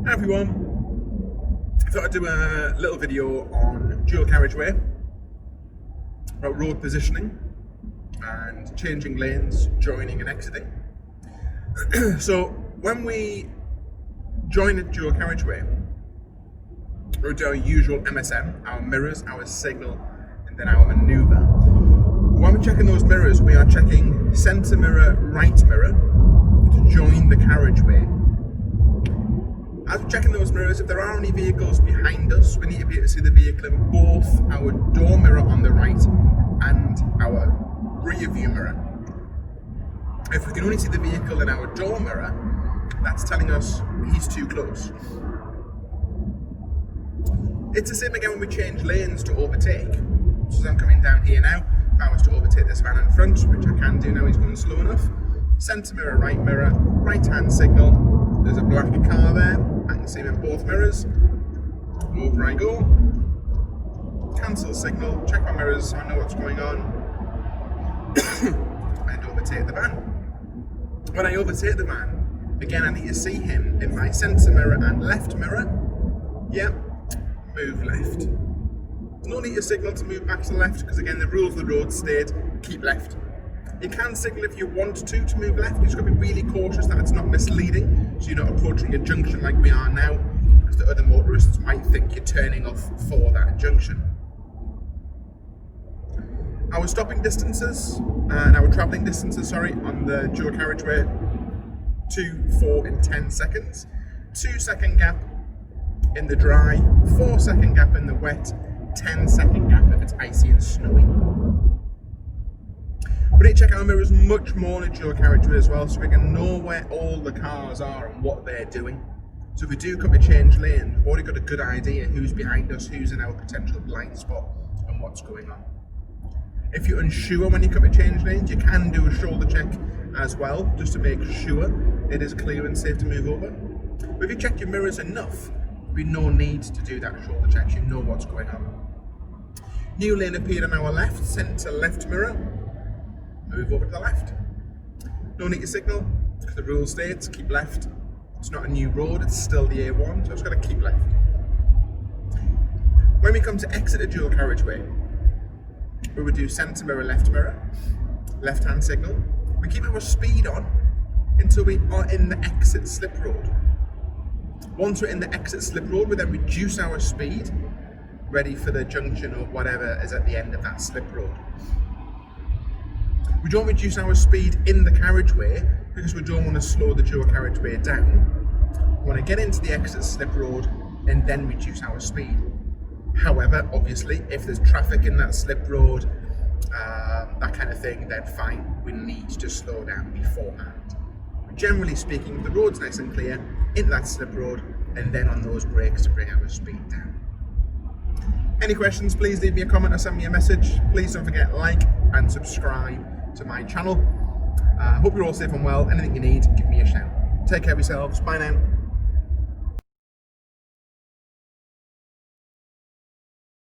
Hi everyone, I thought I'd do a little video on dual carriageway, about road positioning and changing lanes, joining and exiting. So when we join a dual carriageway, we do our usual MSM, our mirrors, our signal, and then our manoeuvre. When we're checking those mirrors, we are checking centre mirror, right mirror to join the carriageway. As we're checking those mirrors, if there are any vehicles behind us, we need to be able to see the vehicle in both our door mirror on the right and our rear view mirror. If we can only see the vehicle in our door mirror, that's telling us he's too close. It's the same again when we change lanes to overtake. So as I'm coming down here now, if I was to overtake this van in front, which I can do now, he's going slow enough. Centre mirror, right hand signal. There's a black car there. I can see him in both mirrors. Over I go. Cancel signal, check my mirrors so I know what's going on. And overtake the van. When I overtake the van, again I need to see him in my centre mirror and left mirror. Yep, move left. There's no need to signal to move back to the left because again the rules of the road state keep left. You can signal if you want to move left. You've just got to be really cautious that it's not misleading, so you're not approaching a junction like we are now, because the other motorists might think you're turning off for that junction. Our stopping distances and our travelling distances, on the dual carriageway, 2, 4 and 10 seconds. 2-second gap in the dry, 4-second gap in the wet, 10-second gap if it's icy and snowy. We need to check our mirrors much more in a dual carriageway as well, so we can know where all the cars are and what they're doing. So if we do come to change lanes, we've already got a good idea who's behind us, who's in our potential blind spot, and what's going on. If you're unsure when you come to change lanes, you can do a shoulder check as well, just to make sure it is clear and safe to move over. But if you check your mirrors enough, there'll be no need to do that shoulder check, you know what's going on. New lane appeared on our left, centre left mirror. Move over to the left. No need to signal, because the rule states keep left. It's not a new road, it's still the A1, so it's got to keep left. When we come to exit a dual carriageway, we would do centre mirror, left hand signal. We keep our speed on until we are in the exit slip road. Once we're in the exit slip road, we then reduce our speed, ready for the junction or whatever is at the end of that slip road. We don't reduce our speed in the carriageway because we don't want to slow the dual carriageway down. We want to get into the exit slip road and then reduce our speed. However, obviously, if there's traffic in that slip road, that kind of thing, then fine, we need to slow down beforehand. But generally speaking, if the road's nice and clear, into that slip road and then on those brakes to bring our speed down. Any questions, please leave me a comment or send me a message. Please don't forget to like and subscribe to my channel. Hope you're all safe and well. Anything you need, give me a shout. Take care of yourselves. Bye now.